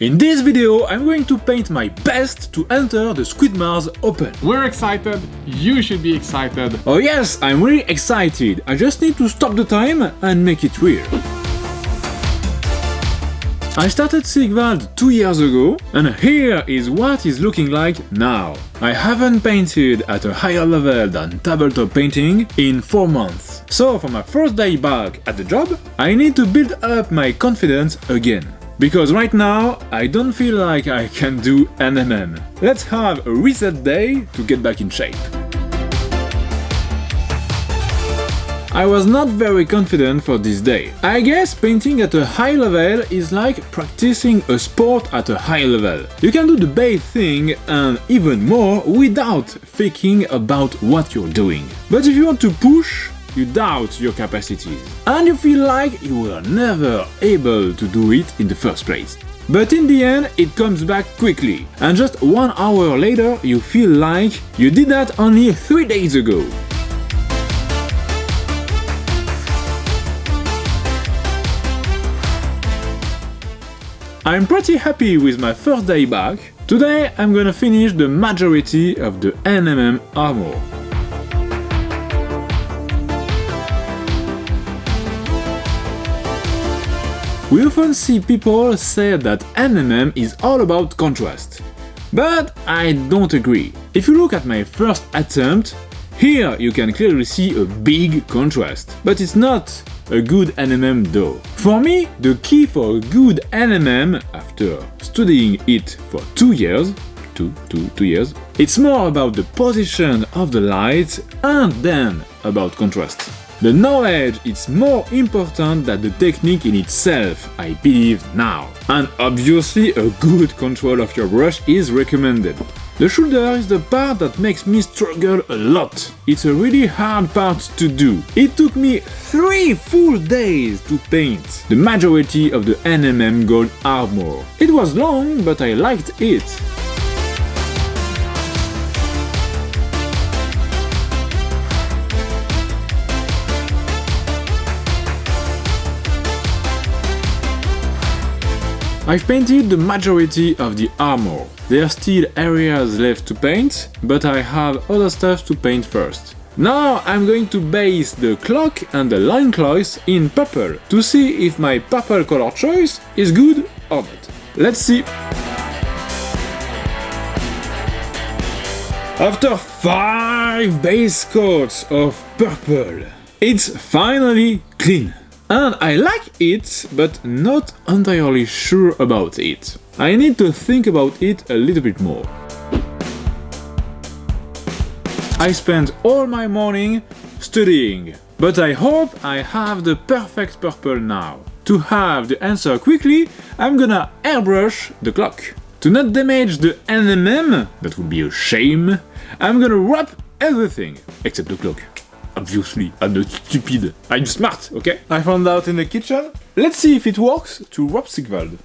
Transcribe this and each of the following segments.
In this video, I'm going to paint my best to enter the Squidmar's Open. We're excited, you should be excited. Oh yes, I'm really excited. I just need to stop the time and make it real. I started Sigvald 2 years ago, and here is what it's looking like now. I haven't painted at a higher level than tabletop painting in 4 months. So for my first day back at the job, I need to build up my confidence again. Because right now, I don't feel like I can do NMM. Let's have a reset day to get back in shape. I was not very confident for this day. I guess painting at a high level is like practicing a sport at a high level. You can do the base thing and even more without thinking about what you're doing. But if you want to push, you doubt your capacities, and you feel like you were never able to do it in the first place. But in the end, it comes back quickly, and just 1 hour later you feel like you did that only 3 days ago. I'm pretty happy with my first day back. Today I'm gonna finish the majority of the NMM armor. We often see people say that NMM is all about contrast, but I don't agree. If you look at my first attempt, here you can clearly see a big contrast, but it's not a good NMM though. For me, the key for a good NMM, after studying it for 2 years, two years, it's more about the position of the light and then about contrast. The knowledge is more important than the technique in itself, I believe now. And obviously a good control of your brush is recommended. The shoulder is the part that makes me struggle a lot. It's a really hard part to do. It took me 3 full days to paint the majority of the NMM gold armor. It was long, but I liked it. I've painted the majority of the armor. There are still areas left to paint, but I have other stuff to paint first. Now I'm going to base the cloak and the loincloth in purple to see if my purple color choice is good or not. Let's see! After 5 base coats of purple, it's finally clean. And I like it, but not entirely sure about it. I need to think about it a little bit more. I spent all my morning studying, but I hope I have the perfect purple now. To have the answer quickly, I'm gonna airbrush the cloak. To not damage the NMM, that would be a shame, I'm gonna wrap everything except the cloak. Obviously, I'm not stupid. I'm smart, okay? I found out in the kitchen. Let's see if it works to wrap Sigvald.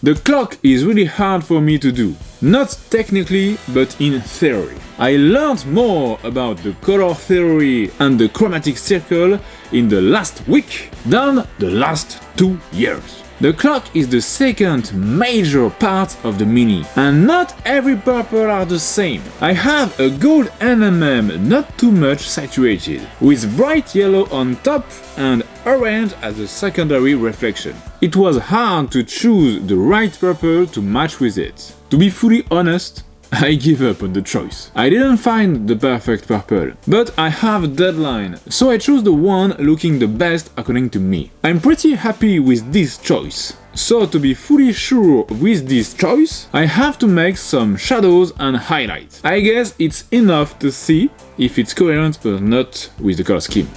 The cloak is really hard for me to do. Not technically, but in theory. I learned more about the color theory and the chromatic circle in the last week than the last 2 years. The cloak is the second major part of the mini, and not every purple are the same. I have a gold NMM not too much saturated, with bright yellow on top and orange as a secondary reflection. It was hard to choose the right purple to match with it. To be fully honest, I give up on the choice. I didn't find the perfect purple, but I have a deadline, so I chose the one looking the best according to me. I'm pretty happy with this choice. So to be fully sure with this choice, I have to make some shadows and highlights. I guess it's enough to see if it's coherent or not with the color scheme.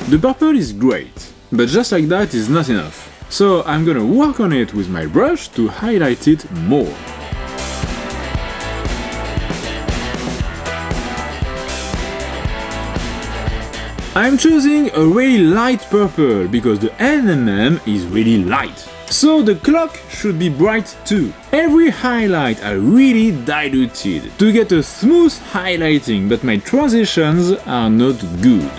The purple is great. But just like that is not enough. So I'm gonna work on it with my brush to highlight it more. I'm choosing a really light purple because the NMM is really light. So the cloak should be bright too. Every highlight I really diluted to get a smooth highlighting, but my transitions are not good.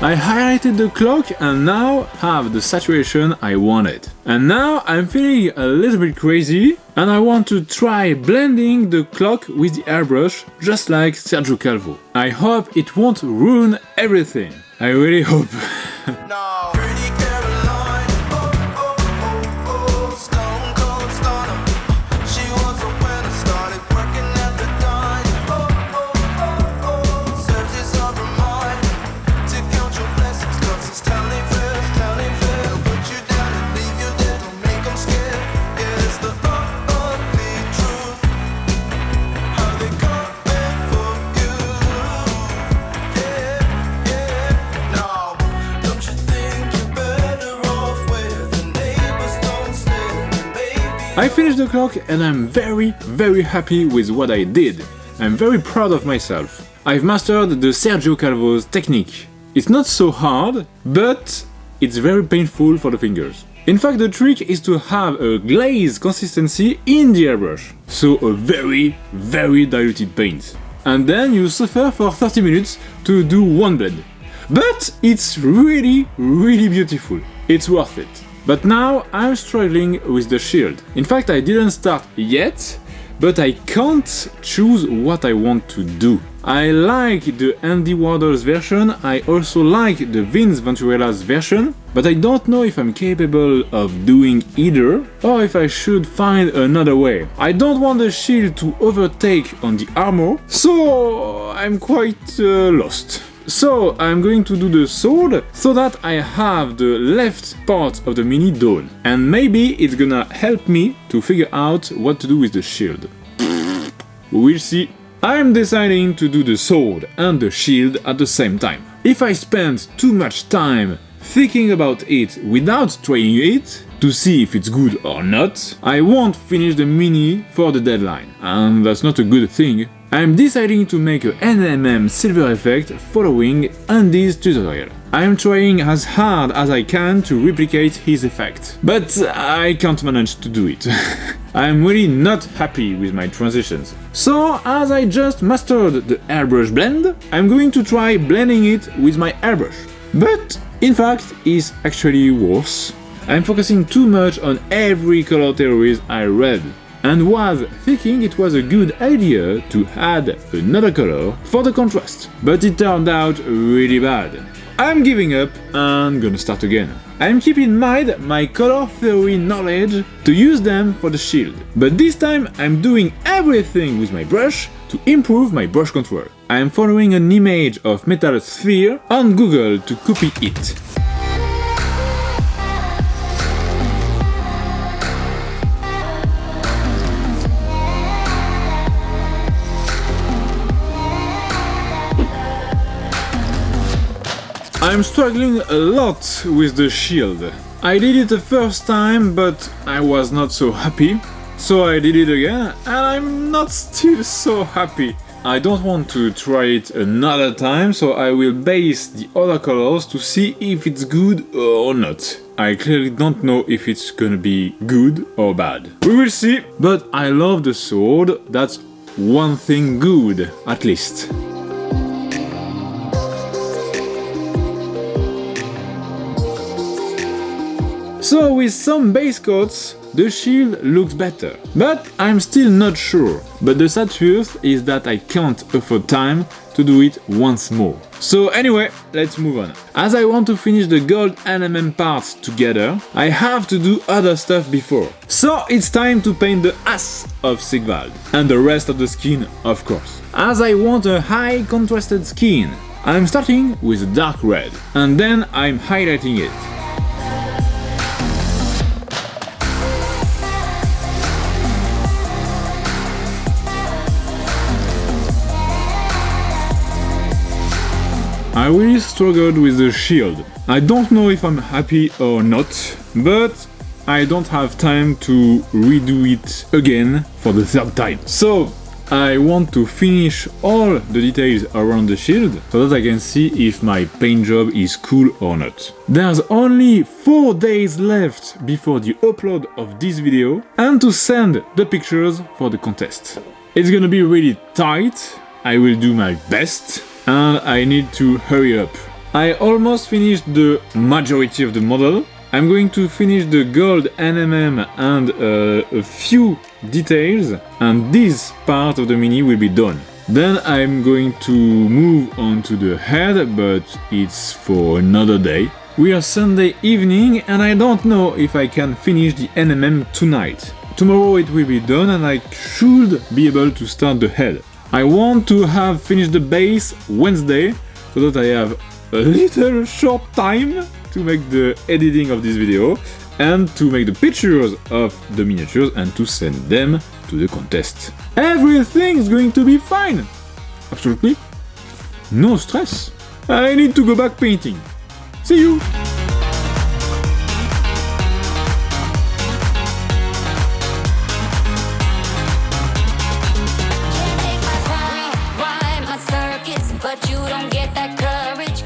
I highlighted the cloak and now have the saturation I wanted. And now I'm feeling a little bit crazy and I want to try blending the cloak with the airbrush just like Sergio Calvo. I hope it won't ruin everything. I really hope. No. I finished the cloak and I'm very happy with what I did. I'm very proud of myself. I've mastered the Sergio Calvo's technique. It's not so hard, but it's very painful for the fingers. In fact, the trick is to have a glaze consistency in the airbrush, so a very diluted paint. And then you suffer for 30 minutes to do one blend. But it's really beautiful. It's worth it. But now I'm struggling with the shield. In fact, I didn't start yet, but I can't choose what I want to do. I like the Andy Warhol's version, I also like the Vince Venturella's version, but I don't know if I'm capable of doing either, or if I should find another way. I don't want the shield to overtake on the armor, so I'm quite lost. So I'm going to do the sword so that I have the left part of the mini done. And maybe it's gonna help me to figure out what to do with the shield. We'll see. I'm deciding to do the sword and the shield at the same time. If I spend too much time thinking about it without trying it, to see if it's good or not, I won't finish the mini for the deadline. And that's not a good thing. I'm deciding to make a NMM silver effect following Andy's tutorial. I'm trying as hard as I can to replicate his effect, but I can't manage to do it. I'm really not happy with my transitions. So, as I just mastered the airbrush blend, I'm going to try blending it with my airbrush. But, in fact, it's actually worse. I'm focusing too much on every color theories I read, and was thinking it was a good idea to add another color for the contrast, but it turned out really bad. I'm giving up and gonna start again. I'm keeping in mind my color theory knowledge to use them for the shield, but this time I'm doing everything with my brush to improve my brush control. I'm following an image of metal sphere on Google to copy it. I'm struggling a lot with the shield. I did it the first time, but I was not so happy. So I did it again, and I'm not still so happy. I don't want to try it another time, so I will base the other colors to see if it's good or not. I clearly don't know if it's gonna be good or bad. We will see, but I love the sword, that's one thing good, at least. So with some base coats, the shield looks better, but I'm still not sure. But the sad truth is that I can't afford time to do it once more. So anyway, let's move on. As I want to finish the gold NMM parts together, I have to do other stuff before. So it's time to paint the ass of Sigvald, and the rest of the skin, of course. As I want a high contrasted skin, I'm starting with dark red, and then I'm highlighting it. I really struggled with the shield. I don't know if I'm happy or not, but I don't have time to redo it again for the third time. So, I want to finish all the details around the shield so that I can see if my paint job is cool or not. There's only 4 days left before the upload of this video and to send the pictures for the contest. It's gonna be really tight, I will do my best, and I need to hurry up. I almost finished the majority of the model. I'm going to finish the gold NMM and a few details, and this part of the mini will be done. Then I'm going to move on to the head, but it's for another day. We are Sunday evening and I don't know if I can finish the NMM tonight. Tomorrow it will be done and I should be able to start the head. I want to have finished the base Wednesday so that I have a little short time to make the editing of this video and to make the pictures of the miniatures and to send them to the contest. Everything is going to be fine! Absolutely no stress. I need to go back painting. See you!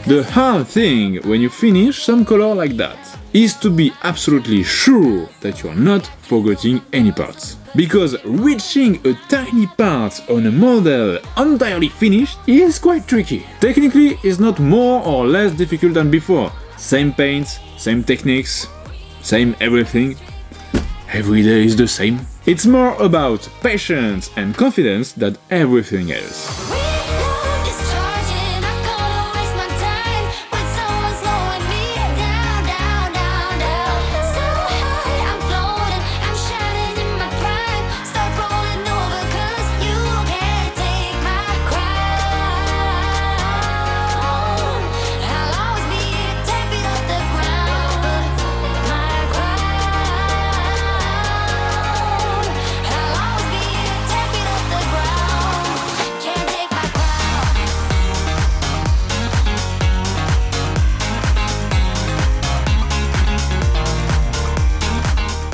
The hard thing when you finish some color like that is to be absolutely sure that you're not forgetting any parts. Because reaching a tiny part on a model entirely finished is quite tricky. Technically, it's not more or less difficult than before. Same paints, same techniques, same everything. Every day is the same. It's more about patience and confidence than everything else.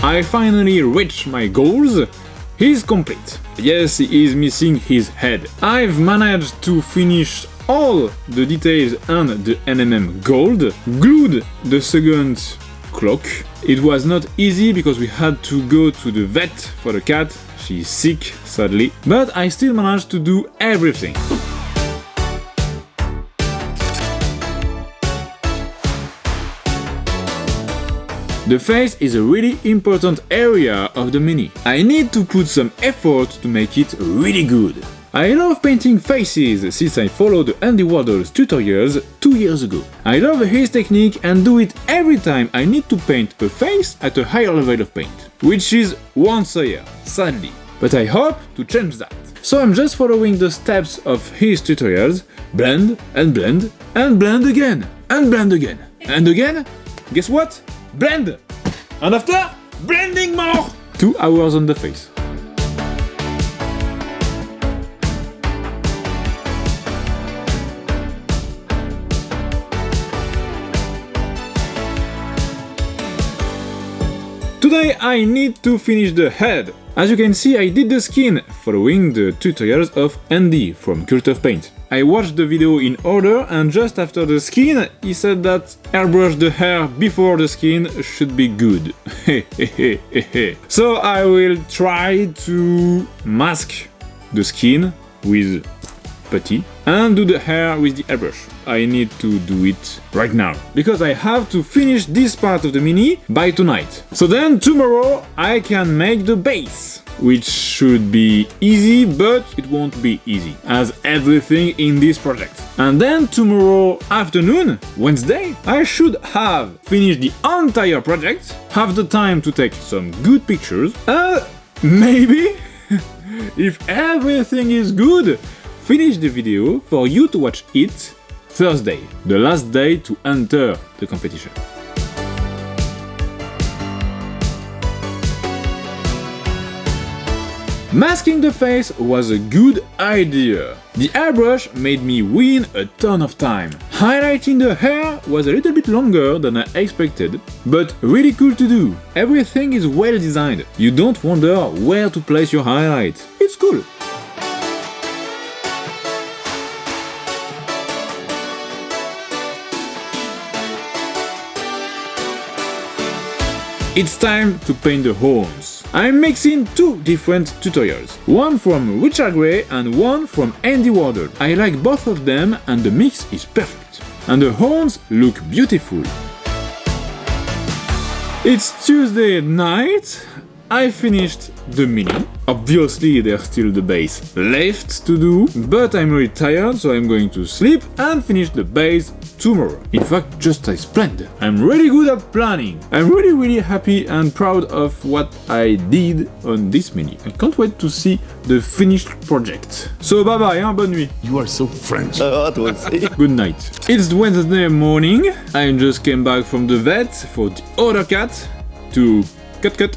I finally reached my goals. He's complete. Yes, he is missing his head. I've managed to finish all the details and the NMM gold, glued the second cloak. It was not easy because we had to go to the vet for the cat. She's sick, sadly, but I still managed to do everything. The face is a really important area of the mini. I need to put some effort to make it really good. I love painting faces since I followed Andy Warhol's tutorials 2 years ago. I love his technique and do it every time I need to paint a face at a higher level of paint, which is once a year, sadly. But I hope to change that. So I'm just following the steps of his tutorials, blend and blend and blend again and blend again and again. Guess what? Blend! And after, blending more! 2 hours on the face. Today I need to finish the head. As you can see, I did the skin, following the tutorials of Andy from Cult of Paint. I watched the video in order and just after the skin, he said that airbrush the hair before the skin should be good. So I will try to mask the skin with putty and do the hair with the airbrush. I need to do it right now because I have to finish this part of the mini by tonight. So then tomorrow I can make the base, which should be easy, but it won't be easy as everything in this project. And then tomorrow afternoon, Wednesday, I should have finished the entire project, have the time to take some good pictures, maybe, if everything is good, finish the video for you to watch it Thursday, the last day to enter the competition. Masking the face was a good idea. The airbrush made me win a ton of time. Highlighting the hair was a little bit longer than I expected, but really cool to do. Everything is well designed. You don't wonder where to place your highlight. It's cool. It's time to paint the horns. I'm mixing two different tutorials, one from Richard Gray and one from Andy Wardle. I like both of them and the mix is perfect. And the horns look beautiful. It's Tuesday night. I finished the mini. Obviously there's still the base left to do, but I'm really tired, so I'm going to sleep and finish the base tomorrow. In fact, just as planned. I'm really good at planning. I'm really happy and proud of what I did on this mini. I can't wait to see the finished project. So bye bye, hein, bonne nuit. You are so French. Good night. It's Wednesday morning. I just came back from the vet for the other cat to cut.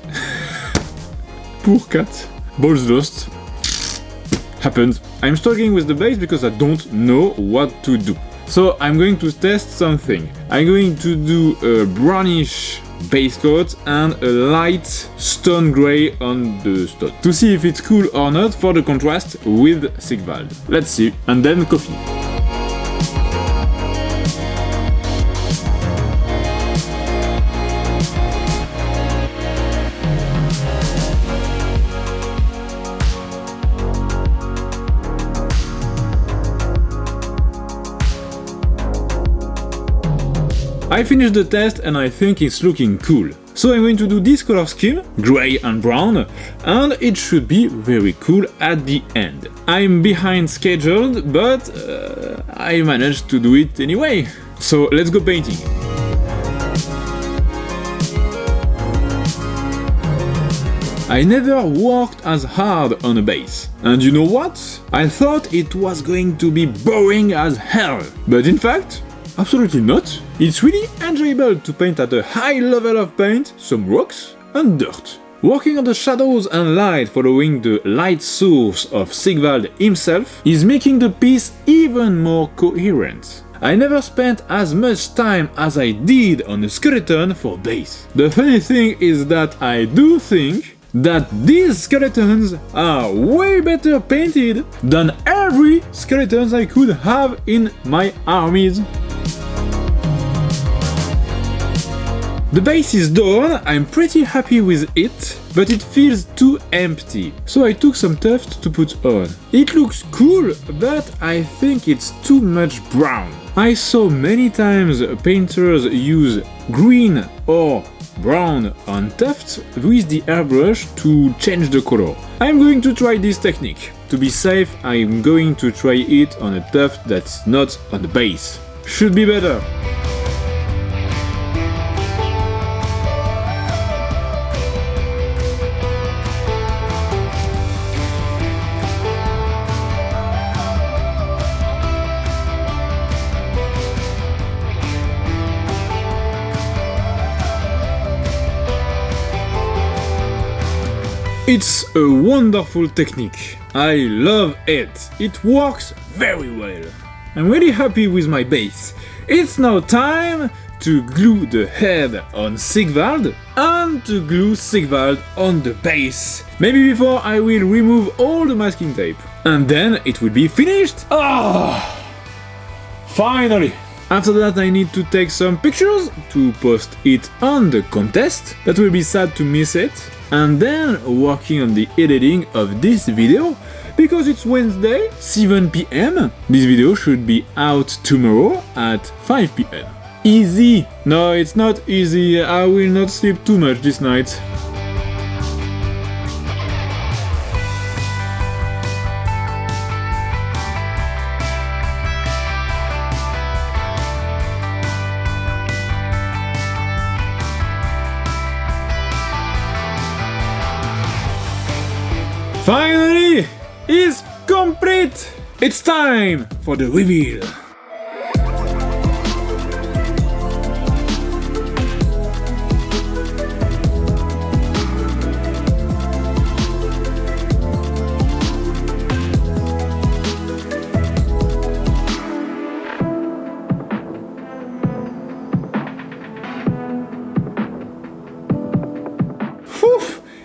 Poor cat. Balls lost. Happened. I'm struggling with the base because I don't know what to do. So I'm going to test something. I'm going to do a brownish base coat and a light stone grey on the stone to see if it's cool or not for the contrast with Sigvald. Let's see. And then coffee. I finished the test and I think it's looking cool. So I'm going to do this color scheme, grey and brown, and it should be very cool at the end. I'm behind scheduled, but I managed to do it anyway. So let's go painting. I never worked as hard on a base. And you know what? I thought it was going to be boring as hell. But in fact, absolutely not. It's really enjoyable to paint at a high level of paint, some rocks and dirt. Working on the shadows and light following the light source of Sigvald himself is making the piece even more coherent. I never spent as much time as I did on a skeleton for base. The funny thing is that I do think that these skeletons are way better painted than every skeleton I could have in my armies. The base is done, I'm pretty happy with it, but it feels too empty, so I took some tuft to put on. It looks cool, but I think it's too much brown. I saw many times painters use green or brown on tuft with the airbrush to change the color. I'm going to try this technique. To be safe, I'm going to try it on a tuft that's not on the base. Should be better. It's a wonderful technique. I love it. It works very well. I'm really happy with my base. It's now time to glue the head on Sigvald and to glue Sigvald on the base. Maybe before I will remove all the masking tape. And then it will be finished. Finally! After that I need to take some pictures to post it on the contest. That will be sad to miss it. And then working on the editing of this video, because it's Wednesday, 7 PM. This video should be out tomorrow at 5 PM. Easy! No, it's not easy. I will not sleep too much this night. Finally, it's complete! It's time for the reveal!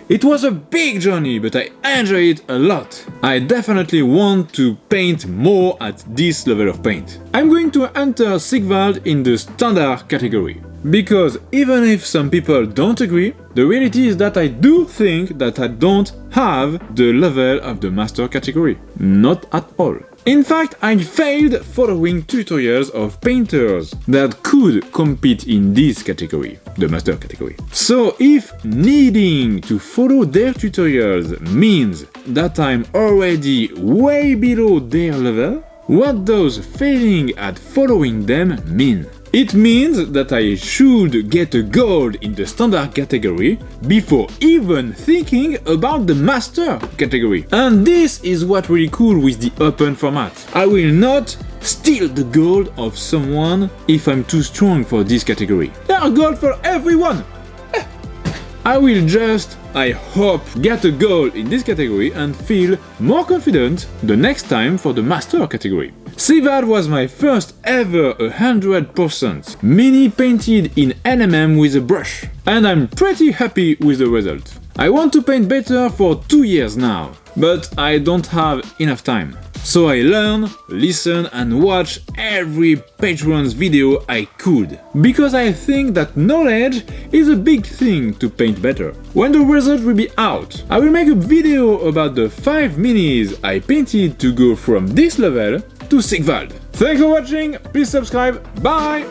It was a big journey, but I enjoyed it a lot. I definitely want to paint more at this level of paint. I'm going to enter Sigvald in the standard category, because even if some people don't agree, the reality is that I do think that I don't have the level of the master category. Not at all. In fact, I failed following tutorials of painters that could compete in this category, the master category. So if needing to follow their tutorials means that I'm already way below their level, what does failing at following them mean? It means that I should get a gold in the standard category before even thinking about the master category. And this is what really cool with the open format. I will not steal the gold of someone if I'm too strong for this category. There are gold for everyone! I will just, I hope, get a goal in this category and feel more confident the next time for the master category. See, that was my first ever 100% mini painted in NMM with a brush, and I'm pretty happy with the result. I want to paint better for 2 years now, but I don't have enough time. So I learn, listen and watch every Patreon's video I could, because I think that knowledge is a big thing to paint better. When the result will be out, I will make a video about the 5 minis I painted to go from this level to Sigvald. Thanks for watching, please subscribe, bye!